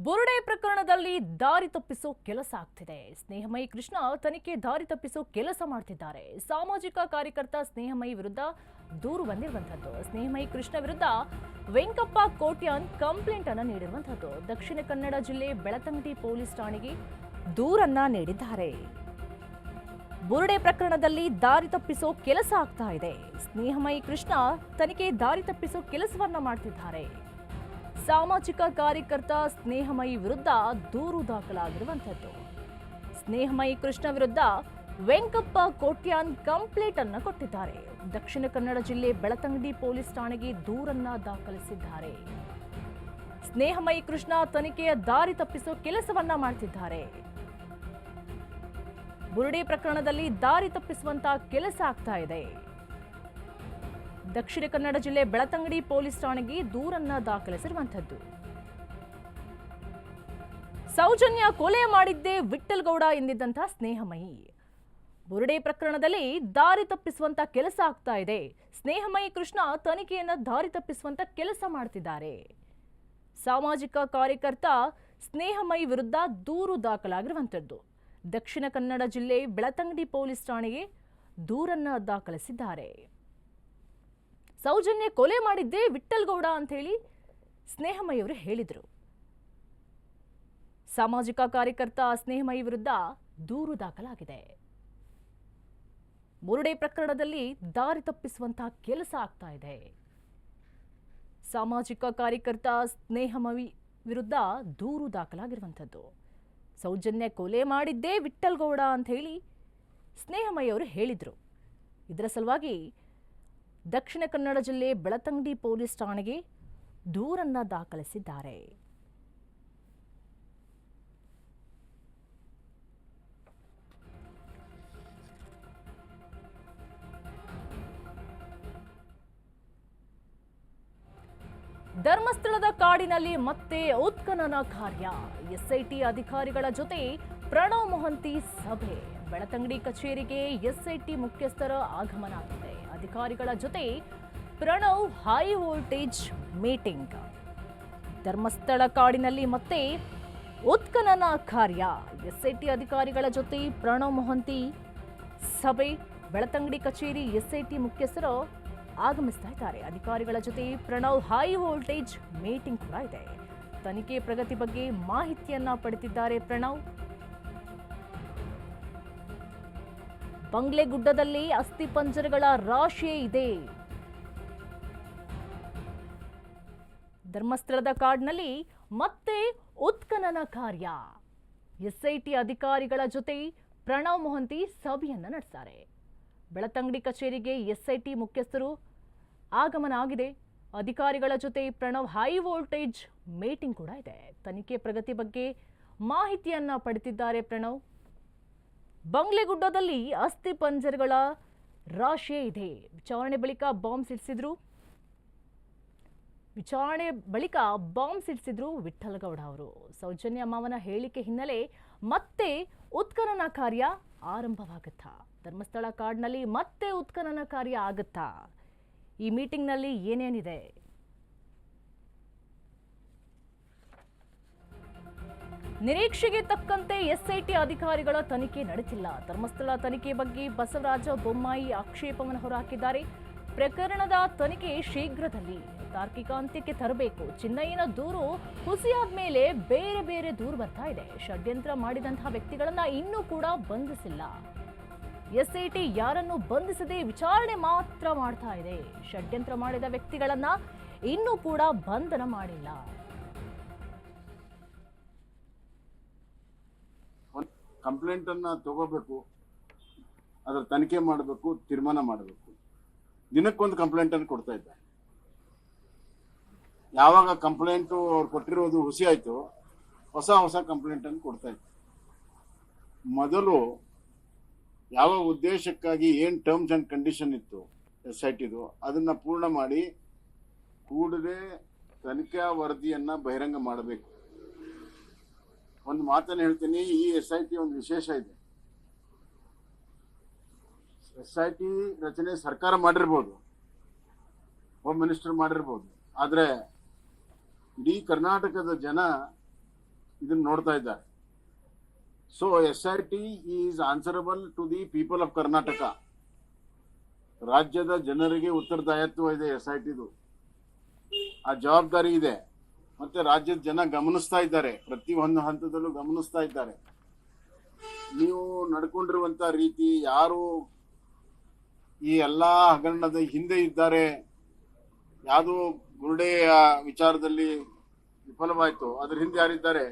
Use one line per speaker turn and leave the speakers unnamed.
ಬುರುಡೆ ಪ್ರಕರಣದಲ್ಲಿ ದಾರಿ ತಪ್ಪಿಸೋ ಕೆಲಸ ಆಗ್ತಿದೆ. ಸ್ನೇಹಮಯಿ ಕೃಷ್ಣ ತನಿಖೆ ದಾರಿ ತಪ್ಪಿಸೋ ಕೆಲಸ ಮಾಡ್ತಿದ್ದಾರೆ. ಸಾಮಾಜಿಕ ಕಾರ್ಯಕರ್ತ ಸ್ನೇಹಮಯಿ ವಿರುದ್ಧ ದೂರು ಬಂದಿರುವಂತದ್ದು. ಸ್ನೇಹಮಯಿ ಕೃಷ್ಣ ವಿರುದ್ಧ ವೆಂಕಪ್ಪ ಕೋಟ್ಯಾನ್ ಕಂಪ್ಲೇಂಟ್ ಅನ್ನು ನೀಡಿರುವಂತದ್ದು. ದಕ್ಷಿಣ ಕನ್ನಡ ಜಿಲ್ಲೆ ಬೆಳತಂಗಡಿ ಪೊಲೀಸ್ ಠಾಣೆಗೆ ದೂರನ್ನ ನೀಡಿದ್ದಾರೆ. ಬುರುಡೆ ಪ್ರಕರಣದಲ್ಲಿ ದಾರಿ ತಪ್ಪಿಸೋ ಕೆಲಸ ಆಗ್ತಾ ಇದೆ. ಸ್ನೇಹಮಯಿ ಕೃಷ್ಣ ತನಿಖೆ ದಾರಿ ತಪ್ಪಿಸೋ ಕೆಲಸವನ್ನ ಮಾಡ್ತಿದ್ದಾರೆ. ಸಾಮಾಜಿಕ ಕಾರ್ಯಕರ್ತ ಸ್ನೇಹಮಯಿ ವಿರುದ್ಧ ದೂರು ದಾಖಲಾಗಿರುವಂತದ್ದು. ಸ್ನೇಹಮಯಿ ಕೃಷ್ಣ ವಿರುದ್ಧ ವೆಂಕಪ್ಪ ಕೋಟ್ಯಾನ್ ಕಂಪ್ಲೇಂಟ್ ಅನ್ನು ಕೊಟ್ಟಿದ್ದಾರೆ. ದಕ್ಷಿಣ ಕನ್ನಡ ಜಿಲ್ಲೆ ಬೆಳತಂಗಡಿ ಪೊಲೀಸ್ ಠಾಣೆಗೆ ದೂರನ್ನ ದಾಖಲಿಸಿದ್ದಾರೆ. ಸ್ನೇಹಮಯಿ ಕೃಷ್ಣ ತನಿಖೆಯ ದಾರಿ ತಪ್ಪಿಸೋ ಕೆಲಸವನ್ನ ಮಾಡ್ತಿದ್ದಾರೆ. ಬುರುಡೆ ಪ್ರಕರಣದಲ್ಲಿ ದಾರಿ ತಪ್ಪಿಸುವಂತ ಕೆಲಸ ಆಗ್ತಾ ಇದೆ. ದಕ್ಷಿಣ ಕನ್ನಡ ಜಿಲ್ಲೆ ಬೆಳತಂಗಡಿ ಪೊಲೀಸ್ ಠಾಣೆಗೆ ದೂರನ್ನ ದಾಖಲಿಸಿರುವಂತದ್ದು. ಸೌಜನ್ಯ ಕೊಲೆ ಮಾಡಿದ್ದೇ ವಿಠ್ಠಲ್ಗೌಡ ಎಂದಿದ್ದಂಥ ಸ್ನೇಹಮಯಿ ಬುರುಡೆ ಪ್ರಕರಣದಲ್ಲಿ ದಾರಿ ತಪ್ಪಿಸುವಂತ ಕೆಲಸ ಆಗ್ತಾ ಇದೆ. ಸ್ನೇಹಮಯಿ ಕೃಷ್ಣ ತನಿಖೆಯನ್ನ ದಾರಿ ತಪ್ಪಿಸುವಂತ ಕೆಲಸ ಮಾಡ್ತಿದ್ದಾರೆ. ಸಾಮಾಜಿಕ ಕಾರ್ಯಕರ್ತ ಸ್ನೇಹಮಯಿ ವಿರುದ್ಧ ದೂರು ದಾಖಲಾಗಿರುವಂತದ್ದು. ದಕ್ಷಿಣ ಕನ್ನಡ ಜಿಲ್ಲೆ ಬೆಳತಂಗಡಿ ಪೊಲೀಸ್ ಠಾಣೆಗೆ ದೂರನ್ನ ದಾಖಲಿಸಿದ್ದಾರೆ. ಸೌಜನ್ಯ ಕೊಲೆ ಮಾಡಿದ್ದೇ ವಿಠ್ಠಲ್ಗೌಡ ಅಂತ ಹೇಳಿ ಸ್ನೇಹಮಯಿ ಅವರು ಹೇಳಿದರು. ಸಾಮಾಜಿಕ ಕಾರ್ಯಕರ್ತ ಸ್ನೇಹಮಯಿ ವಿರುದ್ಧ ದೂರು ದಾಖಲಾಗಿದೆ. ಬುರುಡೆ ಪ್ರಕರಣದಲ್ಲಿ ದಾರಿ ತಪ್ಪಿಸುವಂತಹ ಕೆಲಸ ಆಗ್ತಾ ಇದೆ. ಸಾಮಾಜಿಕ ಕಾರ್ಯಕರ್ತ ಸ್ನೇಹಮಯಿ ವಿರುದ್ಧ ದೂರು ದಾಖಲಾಗಿರುವಂಥದ್ದು. ಸೌಜನ್ಯ ಕೊಲೆ ಮಾಡಿದ್ದೇ ವಿಠ್ಠಲ್ಗೌಡ ಅಂತ ಹೇಳಿ ಸ್ನೇಹಮಯಿ ಅವರು ಹೇಳಿದರು. ಇದರ ಸಲುವಾಗಿ ದಕ್ಷಿಣ ಕನ್ನಡ ಜಿಲ್ಲೆ ಬೆಳತಂಗಡಿ ಪೊಲೀಸ್ ಠಾಣೆಗೆ ದೂರನ್ನ ದಾಖಲಿಸಿದ್ದಾರೆ. ಧರ್ಮಸ್ಥಳದ ಕಾಡಿನಲ್ಲಿ ಮತ್ತೆ ಉತ್ಖನನ ಕಾರ್ಯ. ಎಸ್ಐಟಿ ಅಧಿಕಾರಿಗಳ ಜೊತೆ ಪ್ರಣವ್ ಮೊಹಂತಿ ಸಭೆ. ಬೆಳತಂಗಡಿ ಕಚೇರಿಗೆ ಎಸ್ಐಟಿ ಮುಖ್ಯಸ್ಥರ ಆಗಮನ ಆಗಿದೆ. ಅಧಿಕಾರಿಗಳ ಜೊತೆ Pranav high voltage meeting. Dharmasthala ಕಾಡಿನಲ್ಲಿ ಮತ್ತೆ ಉತ್ಖನನ ಕಾರ್ಯ. ಎಸ್ಐಟಿ ಅಧಿಕಾರಿಗಳ ಜೊತೆ ಪ್ರಣವ್ ಮೊಹಂತಿ ಸಭೆ. ಬೆಳತಂಗಡಿ ಕಚೇರಿ ಎಸ್ಐಟಿ ಮುಖ್ಯಸ್ಥರು ಆಗಮಿಸ್ತಾ ಇದ್ದಾರೆ. ಅಧಿಕಾರಿಗಳ ಜೊತೆ ಪ್ರಣವ್ ಹೈ ವೋಲ್ಟೇಜ್ ಮೀಟಿಂಗ್ ಕೂಡ ಇದೆ. ತನಿಖೆ ಪ್ರಗತಿ ಬಗ್ಗೆ ಮಾಹಿತಿಯನ್ನ ಪಡೆದಿದ್ದಾರೆ ಪ್ರಣವ್. ಬಂಗ್ಲೆಗುಡ್ಡದಲ್ಲಿ ಅಸ್ಥಿಪಂಜರಗಳ ರಾಶಿಯೇ ಇದೆ. ಧರ್ಮಸ್ಥಳದ ಕಾಡಿನಲ್ಲಿ ಮತ್ತೆ ಉತ್ಖನನ ಕಾರ್ಯ. ಎಸ್ಐಟಿ ಅಧಿಕಾರಿಗಳ ಜೊತೆ ಪ್ರಣವ್ ಮೊಹಂತಿ ಸಭೆಯನ್ನ ನಡೆಸ್ತಾರೆ. ಬೆಳತಂಗಡಿ ಕಚೇರಿಗೆ ಎಸ್ಐಟಿ ಮುಖ್ಯಸ್ಥರು ಆಗಮನ ಆಗಿದೆ. ಅಧಿಕಾರಿಗಳ ಜೊತೆ ಪ್ರಣವ್ ಹೈ ವೋಲ್ಟೇಜ್ ಮೀಟಿಂಗ್ ಕೂಡ ಇದೆ. ತನಿಖೆ ಪ್ರಗತಿ ಬಗ್ಗೆ ಮಾಹಿತಿಯನ್ನ ಪಡೆದಿದ್ದಾರೆ ಪ್ರಣವ್. ಬಂಗ್ಲೆಗುಡ್ಡದಲ್ಲಿ ಅಸ್ಥಿ ಪಂಜರಗಳ ರಾಶಿಯೇ ಇದೆ. ವಿಚಾರಣೆ ಬಳಿಕ ಬಾಂಬ್ ಸಿಡಿಸಿದ್ರು ವಿಠ್ಠಲ್ಗೌಡ ಅವರು. ಸೌಜನ್ಯ ಮಾವನ ಹೇಳಿಕೆ ಹಿನ್ನೆಲೆ ಮತ್ತೆ ಉತ್ಖನನ ಕಾರ್ಯ ಆರಂಭವಾಗುತ್ತಾ? ಧರ್ಮಸ್ಥಳ ಕಾಡಿನಲ್ಲಿ ಮತ್ತೆ ಉತ್ಖನನ ಕಾರ್ಯ ಆಗುತ್ತಾ? ಈ ಮೀಟಿಂಗ್ನಲ್ಲಿ ಏನೇನಿದೆ? ನಿರೀಕ್ಷೆಗೆ ತಕ್ಕಂತೆ ಎಸ್ಐಟಿ ಅಧಿಕಾರಿಗಳ ತನಿಖೆ ನಡೆಸಿಲ್ಲ. ಧರ್ಮಸ್ಥಳ ತನಿಖೆ ಬಗ್ಗೆ ಬಸವರಾಜ ಬೊಮ್ಮಾಯಿ ಆಕ್ಷೇಪವನ್ನು ಹೊರಹಾಕಿದ್ದಾರೆ. ಪ್ರಕರಣದ ತನಿಖೆ ಶೀಘ್ರದಲ್ಲಿ ತಾರ್ಕಿಕ ಅಂತ್ಯಕ್ಕೆ ತರಬೇಕು. ಚಿನ್ನಯ್ಯನ ದೂರು ಹುಸಿಯಾದ ಮೇಲೆ ಬೇರೆ ಬೇರೆ ದೂರು ಬರ್ತಾ ಇದೆ. ಷಡ್ಯಂತ್ರ ಮಾಡಿದಂತಹ ವ್ಯಕ್ತಿಗಳನ್ನ ಇನ್ನೂ ಕೂಡ ಬಂಧಿಸಿಲ್ಲ. ಎಸ್ಐಟಿ ಯಾರನ್ನು ಬಂಧಿಸದೆ ವಿಚಾರಣೆ ಮಾತ್ರ ಮಾಡ್ತಾ ಇದೆ. ಷಡ್ಯಂತ್ರ ಮಾಡಿದ ವ್ಯಕ್ತಿಗಳನ್ನ ಇನ್ನೂ ಕೂಡ ಬಂಧನ ಮಾಡಿಲ್ಲ.
ಕಂಪ್ಲೇಂಟ್ ಅನ್ನ ತಗೋಬೇಕು, ಅದರ ತನಿಖೆ ಮಾಡಬೇಕು, ತೀರ್ಮಾನ ಮಾಡಬೇಕು. ದಿನಕ್ಕೊಂದು ಕಂಪ್ಲೇಂಟ್ ಅನ್ನು ಕೊಡ್ತಾ ಇದ್ದಾರೆ. ಯಾವಾಗ ಕಂಪ್ಲೇಂಟು ಅವ್ರು ಕೊಟ್ಟಿರೋದು ಹುಸಿ ಆಯ್ತು, ಹೊಸ ಕಂಪ್ಲೇಂಟ್ ಅನ್ನು ಕೊಡ್ತಾ ಇದ್ದಾರೆ. ಮೊದಲು ಯಾವ ಉದ್ದೇಶಕ್ಕಾಗಿ ಏನು ಟರ್ಮ್ಸ್ ಅಂಡ್ ಕಂಡೀಷನ್ ಇತ್ತು ಎಸ್ಐಟಿದು, ಅದನ್ನ ಪೂರ್ಣ ಮಾಡಿ ಕೂಡಲೇ ತನಿಖಾ ವರದಿಯನ್ನ ಬಹಿರಂಗ ಮಾಡಬೇಕು. ಒಂದು ಮಾತನ್ನು ಹೇಳ್ತೀನಿ, ಈ ಎಸ್ಐಟಿ ಒಂದು ವಿಶೇಷ ಇದೆ. ಎಸ್ಐಟಿ ರಚನೆ ಸರ್ಕಾರ ಮಾಡಿರ್ಬೋದು, ಹೋಮ್ ಮಿನಿಸ್ಟರ್ ಮಾಡಿರ್ಬೋದು, ಆದರೆ ಇಡೀ ಕರ್ನಾಟಕದ ಜನ ಇದನ್ನ ನೋಡ್ತಾ ಇದ್ದಾರೆ. So SIT is answerable to the people of Karnataka. ರಾಜ್ಯದ ಜನರಿಗೆ ಉತ್ತರದಾಯಿತ್ವ ಇದೆ SITದು, ಆ ಜವಾಬ್ದಾರಿ ಇದೆ. ಮತ್ತೆ ರಾಜ್ಯದ ಜನ ಗಮನಿಸ್ತಾ ಇದ್ದಾರೆ, ಪ್ರತಿ ಒಂದು ಹಂತದಲ್ಲೂ ಗಮನಿಸ್ತಾ ಇದ್ದಾರೆ. ನೀವು ನಡ್ಕೊಂಡಿರುವಂತ ರೀತಿ, ಯಾರು ಈ ಎಲ್ಲಾ ಹಗರಣದ ಹಿಂದೆ ಇದ್ದಾರೆ, ಯಾವುದು ಗುರುಡೆಯ ವಿಚಾರದಲ್ಲಿ ವಿಫಲವಾಯ್ತು, ಅದ್ರ ಹಿಂದೆ ಯಾರಿದ್ದಾರೆ,